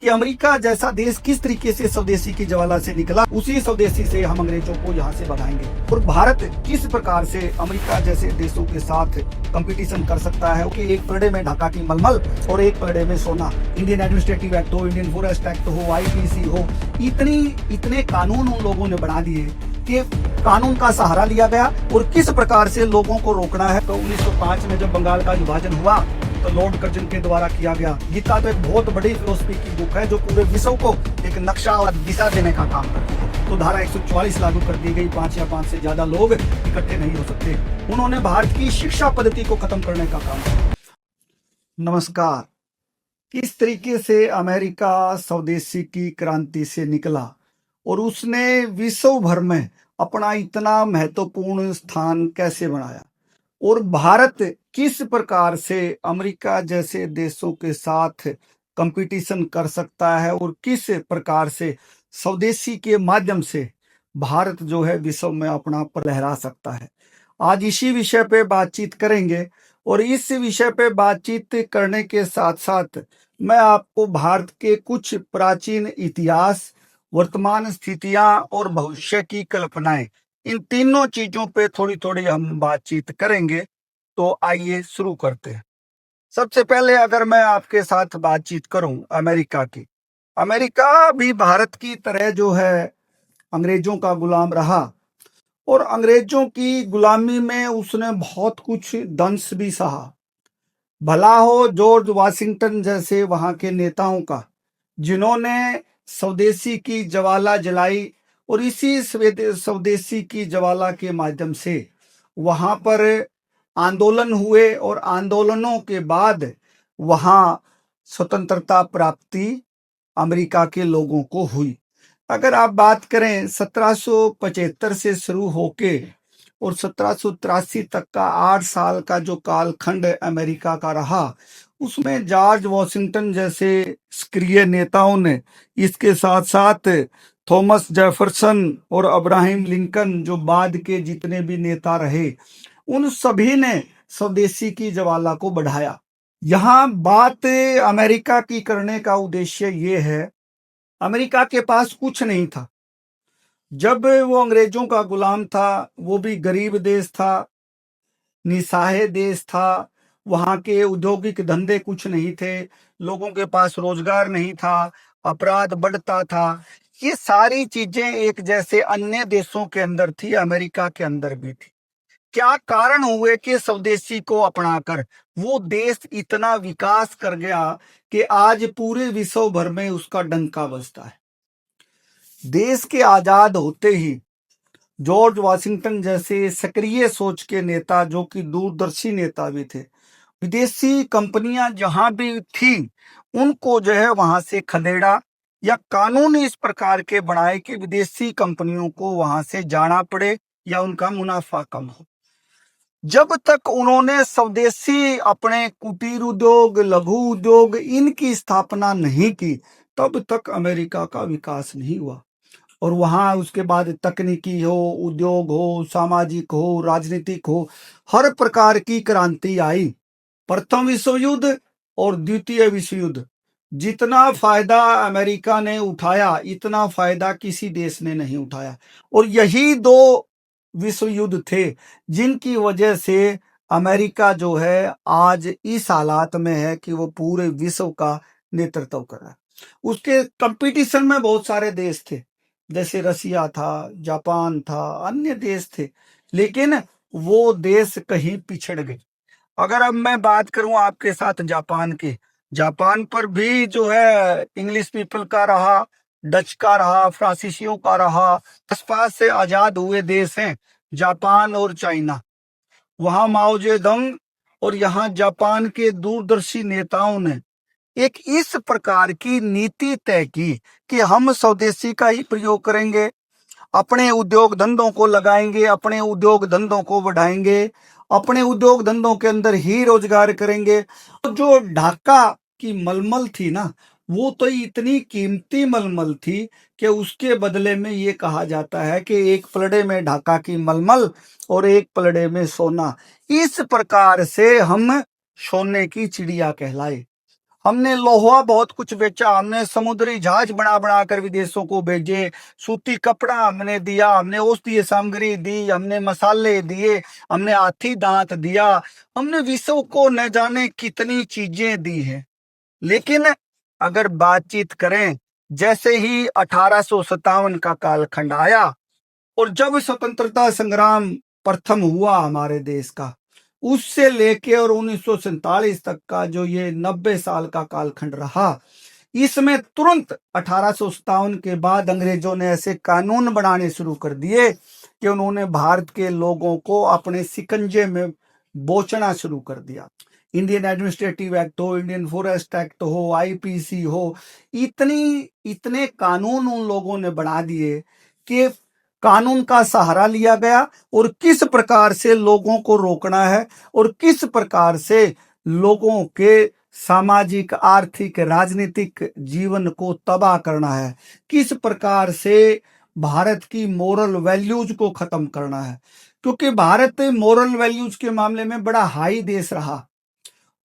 कि अमेरिका जैसा देश किस तरीके से स्वदेशी की ज्वाला से निकला, उसी स्वदेशी से हम अंग्रेजों को यहाँ से भगाएंगे। और भारत किस प्रकार से अमेरिका जैसे देशों के साथ कंपटीशन कर सकता है कि एक परडे में ढाका की मलमल और एक परडे में सोना। इंडियन एडमिनिस्ट्रेटिव एक्ट हो, इंडियन फॉरेस्ट एक्ट हो, आईपीसी हो, इतने कानून उन लोगों ने बना दिए कि कानून का सहारा लिया गया और किस प्रकार से लोगों को रोकना है। तो 1905 में जब बंगाल का विभाजन हुआ तो लॉर्ड कर्जन के द्वारा किया गया। गीता तो एक बहुत बड़ी फिलोसफी की बुक है जो पूरे विश्व को एक नक्शा और दिशा देने का काम करती है। तो धारा 144 लागू कर दी गई, 5 या 5 से ज्यादा लोग इकट्ठे नहीं हो सकते। उन्होंने भारत की शिक्षा पद्धति को खत्म करने का काम किया। नमस्कार। किस तरीके से अमेरिका स्वदेशी की क्रांति से निकला और उसने विश्व भर में अपना इतना महत्वपूर्ण स्थान कैसे बनाया, और भारत किस प्रकार से अमेरिका जैसे देशों के साथ कंपटीशन कर सकता है और किस प्रकार से स्वदेशी के माध्यम से भारत जो है विश्व में अपना पर लहरा सकता है। आज इसी विषय पे बातचीत करेंगे और इस विषय पे बातचीत करने के साथ साथ मैं आपको भारत के कुछ प्राचीन इतिहास, वर्तमान स्थितियां और भविष्य की कल्पनाएं, इन तीनों चीजों पे थोड़ी थोड़ी हम बातचीत करेंगे। तो आइए शुरू करते हैं। सबसे पहले अगर मैं आपके साथ बातचीत करूं अमेरिका की, अमेरिका भी भारत की तरह जो है अंग्रेजों का गुलाम रहा और अंग्रेजों की गुलामी में उसने बहुत कुछ दंश भी सहा। भला हो जॉर्ज वाशिंगटन जैसे वहां के नेताओं का, जिन्होंने स्वदेशी की ज्वाला जलाई और इसी स्वदेशी की ज्वाला के माध्यम से वहां पर आंदोलन हुए और आंदोलनों के बाद वहां स्वतंत्रता प्राप्ति अमेरिका के लोगों को हुई। अगर आप बात करें 1775 से शुरू होके और 1783 तक का 8 साल का जो कालखंड अमेरिका का रहा, उसमें जॉर्ज वॉशिंगटन जैसे सक्रिय नेताओं ने, इसके साथ साथ थॉमस जेफरसन और अब्राहम लिंकन जो बाद के जितने भी नेता रहे, उन सभी ने स्वदेशी की ज्वाला को बढ़ाया। यहाँ बात अमेरिका की करने का उद्देश्य ये है, अमेरिका के पास कुछ नहीं था जब वो अंग्रेजों का गुलाम था। वो भी गरीब देश था, निस्सहाय देश था, वहां के औद्योगिक धंधे कुछ नहीं थे, लोगों के पास रोजगार नहीं था, अपराध बढ़ता था। ये सारी चीजें एक जैसे अन्य देशों के अंदर थी, अमेरिका के अंदर भी थी। क्या कारण हुए कि स्वदेशी को अपनाकर वो देश इतना विकास कर गया कि आज पूरे विश्व भर में उसका डंका बजता है। देश के आजाद होते ही जॉर्ज वाशिंगटन जैसे सक्रिय सोच के नेता, जो कि दूरदर्शी नेता भी थे, विदेशी कंपनियां जहां भी थी उनको जो है वहां से खदेड़ा या कानून इस प्रकार के बनाए कि विदेशी कंपनियों को वहां से जाना पड़े या उनका मुनाफा कम हो। जब तक उन्होंने स्वदेशी अपने कुटीर उद्योग, लघु उद्योग, इनकी स्थापना नहीं की, तब तक अमेरिका का विकास नहीं हुआ। और वहां उसके बाद तकनीकी हो, उद्योग हो, सामाजिक हो, राजनीतिक हो, हर प्रकार की क्रांति आई। प्रथम विश्व युद्ध और द्वितीय विश्व युद्ध, जितना फायदा अमेरिका ने उठाया इतना फायदा किसी देश ने नहीं उठाया। और यही 2 विश्व युद्ध थे जिनकी वजह से अमेरिका जो है आज इस हालात में है कि वो पूरे विश्व का नेतृत्व कर रहा है। उसके कंपटीशन में बहुत सारे देश थे, जैसे रसिया था, जापान था, अन्य देश थे, लेकिन वो देश कहीं पिछड़ गए। अगर अब मैं बात करूं आपके साथ जापान की, जापान पर भी जो है इंग्लिश पीपल का रहा, डच का रहा, फ्रांसीसियों का रहा। आसपास से आजाद हुए देश हैं जापान और चाइना। वहां माओ जेडंग और यहाँ जापान के दूरदर्शी नेताओं ने एक इस प्रकार की नीति तय की कि हम स्वदेशी का ही प्रयोग करेंगे, अपने उद्योग धंधों को लगाएंगे, अपने उद्योग धंधों को बढ़ाएंगे, अपने उद्योग धंधों के अंदर ही रोजगार करेंगे। तो जो ढाका की मलमल थी ना, वो तो इतनी कीमती मलमल थी कि उसके बदले में ये कहा जाता है कि एक पलड़े में ढाका की मलमल और एक पलड़े में सोना। इस प्रकार से हम सोने की चिड़िया कहलाए। हमने लोहा बहुत कुछ बेचा, हमने समुद्री जहाज बना बना कर विदेशों को भेजे, सूती कपड़ा हमने दिया, हमने औषधीय सामग्री दी, हमने मसाले दिए, हमने हाथी दांत दिया, हमने विश्व को न जाने कितनी चीजें दी हैं। लेकिन अगर बातचीत करें, जैसे ही 1857 का कालखंड आया और जब स्वतंत्रता संग्राम प्रथम हुआ हमारे देश का, उससे लेके और 1947 तक का जो ये 90 साल का कालखंड रहा, इसमें तुरंत 1857 के बाद अंग्रेजों ने ऐसे कानून बनाने शुरू कर दिए कि उन्होंने भारत के लोगों को अपने शिकंजे में बोचना शुरू कर दिया। इंडियन एडमिनिस्ट्रेटिव एक्ट हो, इंडियन फॉरेस्ट एक्ट हो, आईपीसी हो, इतने कानून उन लोगों ने बना दिए कि कानून का सहारा लिया गया और किस प्रकार से लोगों को रोकना है और किस प्रकार से लोगों के सामाजिक, आर्थिक, राजनीतिक जीवन को तबाह करना है, किस प्रकार से भारत की मोरल वैल्यूज को खत्म करना है। क्योंकि भारत मोरल वैल्यूज के मामले में बड़ा हाई देश रहा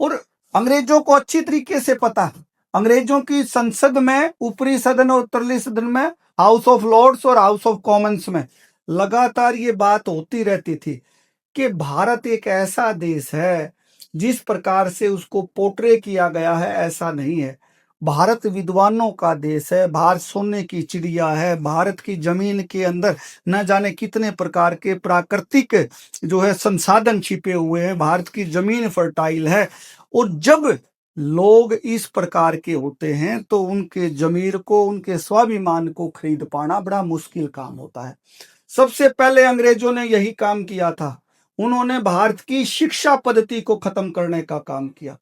और अंग्रेजों को अच्छी तरीके से पता है। अंग्रेजों की संसद में, ऊपरी सदन और उत्तरली सदन में, हाउस ऑफ लॉर्ड्स और हाउस ऑफ कॉमन्स में लगातार ये बात होती रहती थी कि भारत एक ऐसा देश है जिस प्रकार से उसको पोर्ट्रे किया गया है ऐसा नहीं है। भारत विद्वानों का देश है, भारत सोने की चिड़िया है, भारत की जमीन के अंदर न जाने कितने प्रकार के प्राकृतिक जो है संसाधन छिपे हुए हैं, भारत की जमीन फर्टाइल है। और जब लोग इस प्रकार के होते हैं तो उनके जमीर को, उनके स्वाभिमान को खरीद पाना बड़ा मुश्किल काम होता है। सबसे पहले अंग्रेजों ने यही काम किया था। उन्होंने भारत की शिक्षा पद्धति को खत्म करने का काम किया।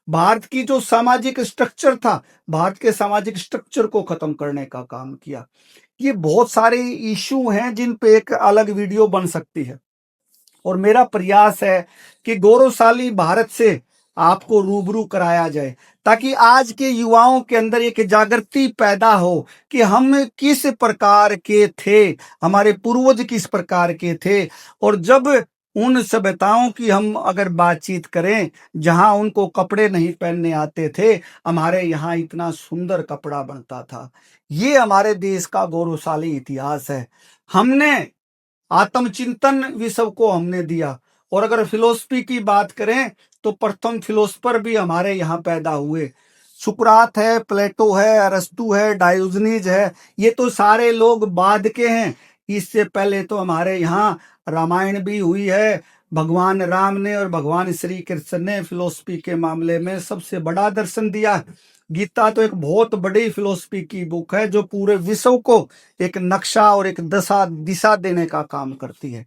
भारत की जो सामाजिक स्ट्रक्चर था, भारत के सामाजिक स्ट्रक्चर को खत्म करने का काम किया। ये बहुत सारे इशू हैं जिन पे एक अलग वीडियो बन सकती है और मेरा प्रयास है कि गौरवशाली भारत से आपको रूबरू कराया जाए ताकि आज के युवाओं के अंदर एक जागृति पैदा हो कि हम किस प्रकार के थे, हमारे पूर्वज किस प्रकार के थे। और जब उन सभ्यताओं की हम अगर बातचीत करें जहां उनको कपड़े नहीं पहनने आते थे, हमारे यहाँ इतना सुंदर कपड़ा बनता था। ये हमारे देश का गौरवशाली इतिहास है। हमने आत्मचिंतन विश्व को हमने दिया। और अगर फिलोसफी की बात करें तो प्रथम फिलोसफर भी हमारे यहाँ पैदा हुए। सुकरात है, प्लेटो है, अरस्तु है, डायोजनीज है, ये तो सारे लोग बाद के हैं। इससे पहले तो हमारे यहाँ रामायण भी हुई है। भगवान राम ने और भगवान श्री कृष्ण ने फिलोसफी के मामले में सबसे बड़ा दर्शन दिया। गीता तो एक बहुत बड़ी फिलोसफी की बुक है जो पूरे विश्व को एक नक्शा और एक दिशा देने का काम करती है।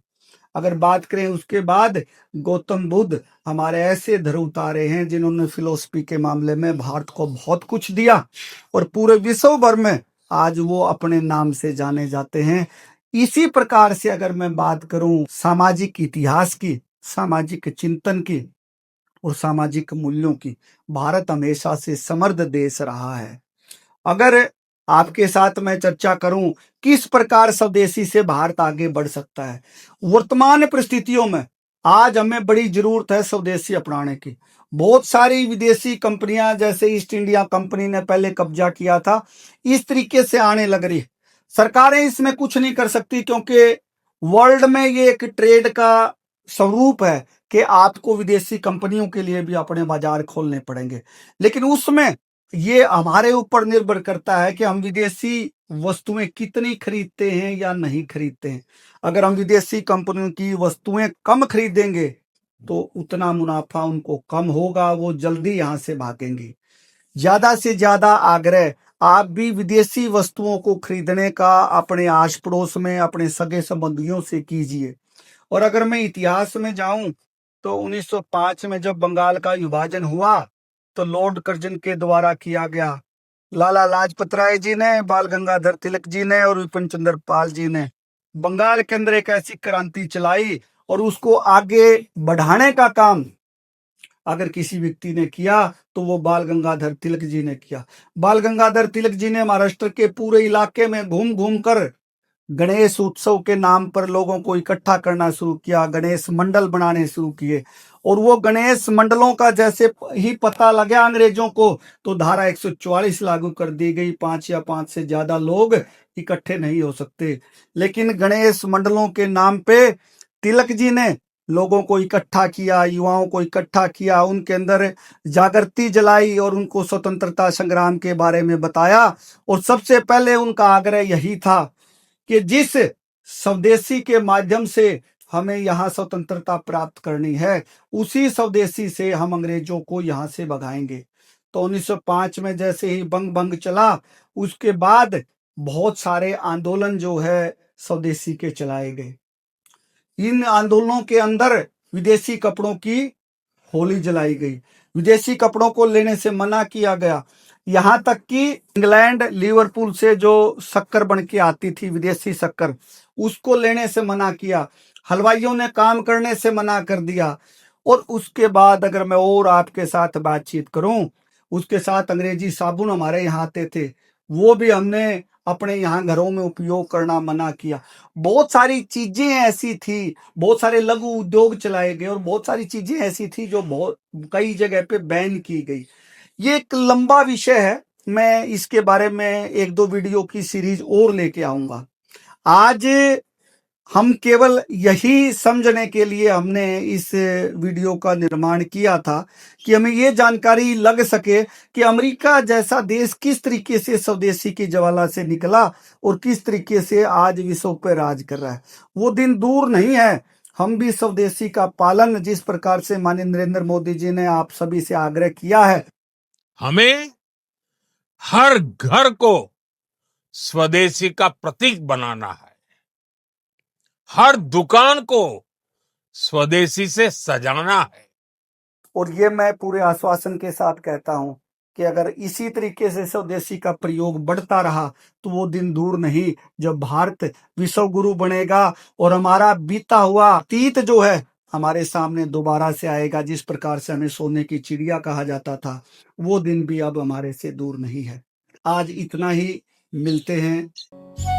अगर बात करें उसके बाद, गौतम बुद्ध हमारे ऐसे ध्रुव तारे हैं जिन्होंने फिलोसफी के मामले में भारत को बहुत कुछ दिया और पूरे विश्व भर में आज वो अपने नाम से जाने जाते हैं। इसी प्रकार से अगर मैं बात करूं सामाजिक इतिहास की, सामाजिक चिंतन की और सामाजिक मूल्यों की, भारत हमेशा से समृद्ध देश रहा है। अगर आपके साथ मैं चर्चा करूं किस प्रकार स्वदेशी से भारत आगे बढ़ सकता है, वर्तमान परिस्थितियों में आज हमें बड़ी जरूरत है स्वदेशी अपनाने की। बहुत सारी विदेशी कंपनियां, जैसे ईस्ट इंडिया कंपनी ने पहले कब्जा किया था, इस तरीके से आने लग रही। सरकारें इसमें कुछ नहीं कर सकती क्योंकि वर्ल्ड में ये एक ट्रेड का स्वरूप है कि आपको विदेशी कंपनियों के लिए भी अपने बाजार खोलने पड़ेंगे। लेकिन उसमें ये हमारे ऊपर निर्भर करता है कि हम विदेशी वस्तुएं कितनी खरीदते हैं या नहीं खरीदते हैं। अगर हम विदेशी कंपनियों की वस्तुएं कम खरीदेंगे तो उतना मुनाफा उनको कम होगा, वो जल्दी यहां से भागेंगी। ज्यादा से ज्यादा आग्रह आप भी विदेशी वस्तुओं को खरीदने का अपने आस पड़ोस में अपने सगे संबंधियों से कीजिए। और अगर मैं इतिहास में जाऊं तो 1905 में जब बंगाल का विभाजन हुआ तो लॉर्ड कर्जन के द्वारा किया गया। लाला लाजपत राय जी ने, बाल गंगाधर तिलक जी ने और विपिन चंद्र पाल जी ने बंगाल के अंदर एक ऐसी क्रांति चलाई और उसको आगे बढ़ाने का काम अगर किसी व्यक्ति ने किया तो वो बाल गंगाधर तिलक जी ने किया। बाल गंगाधर तिलक जी ने महाराष्ट्र के पूरे इलाके में घूम घूम कर गणेश उत्सव के नाम पर लोगों को इकट्ठा करना शुरू किया, गणेश मंडल बनाने शुरू किए। और वो गणेश मंडलों का जैसे ही पता लगा अंग्रेजों को, तो धारा 144 लागू कर दी गई। 5 या 5 से ज्यादा लोग इकट्ठे नहीं हो सकते। लेकिन गणेश मंडलों के नाम पे तिलक जी ने लोगों को इकट्ठा किया, युवाओं को इकट्ठा किया, उनके अंदर जागृति जलाई और उनको स्वतंत्रता संग्राम के बारे में बताया। और सबसे पहले उनका आग्रह यही था कि जिस स्वदेशी के माध्यम से हमें यहाँ स्वतंत्रता प्राप्त करनी है, उसी स्वदेशी से हम अंग्रेजों को यहाँ से भगाएंगे। तो 1905 में जैसे ही बंग बंग चला, उसके बाद बहुत सारे आंदोलन जो है स्वदेशी के चलाए गए। इन आंदोलनों के अंदर विदेशी कपड़ों की होली जलाई गई, विदेशी कपड़ों को लेने से मना किया गया। यहां तक कि इंग्लैंड लिवरपूल से जो शक्कर बन के आती थी, विदेशी शक्कर, उसको लेने से मना किया। हलवाइयों ने काम करने से मना कर दिया। और उसके बाद अगर मैं और आपके साथ बातचीत करूं, उसके साथ अंग्रेजी साबुन हमारे यहाँ आते थे, वो भी हमने अपने यहाँ घरों में उपयोग करना मना किया। बहुत सारी चीजें ऐसी थी, बहुत सारे लघु उद्योग चलाए गए और बहुत सारी चीजें ऐसी थी जो बहुत कई जगह पे बैन की गई। ये एक लंबा विषय है, मैं इसके बारे में 1-2 वीडियो की सीरीज और लेके आऊंगा। आज हम केवल यही समझने के लिए हमने इस वीडियो का निर्माण किया था कि हमें ये जानकारी लग सके कि अमेरिका जैसा देश किस तरीके से स्वदेशी की ज्वाला से निकला और किस तरीके से आज विश्व पर राज कर रहा है। वो दिन दूर नहीं है, हम भी स्वदेशी का पालन जिस प्रकार से माननीय नरेंद्र मोदी जी ने आप सभी से आग्रह किया है, हमें हर घर को स्वदेशी का प्रतीक बनाना है, हर दुकान को स्वदेशी से सजाना है। और ये मैं पूरे आश्वासन के साथ कहता हूं कि अगर इसी तरीके से स्वदेशी का प्रयोग बढ़ता रहा तो वो दिन दूर नहीं जब भारत विश्व गुरु बनेगा और हमारा बीता हुआ अतीत जो है हमारे सामने दोबारा से आएगा। जिस प्रकार से हमें सोने की चिड़िया कहा जाता था, वो दिन भी अब हमारे से दूर नहीं है। आज इतना ही, मिलते हैं।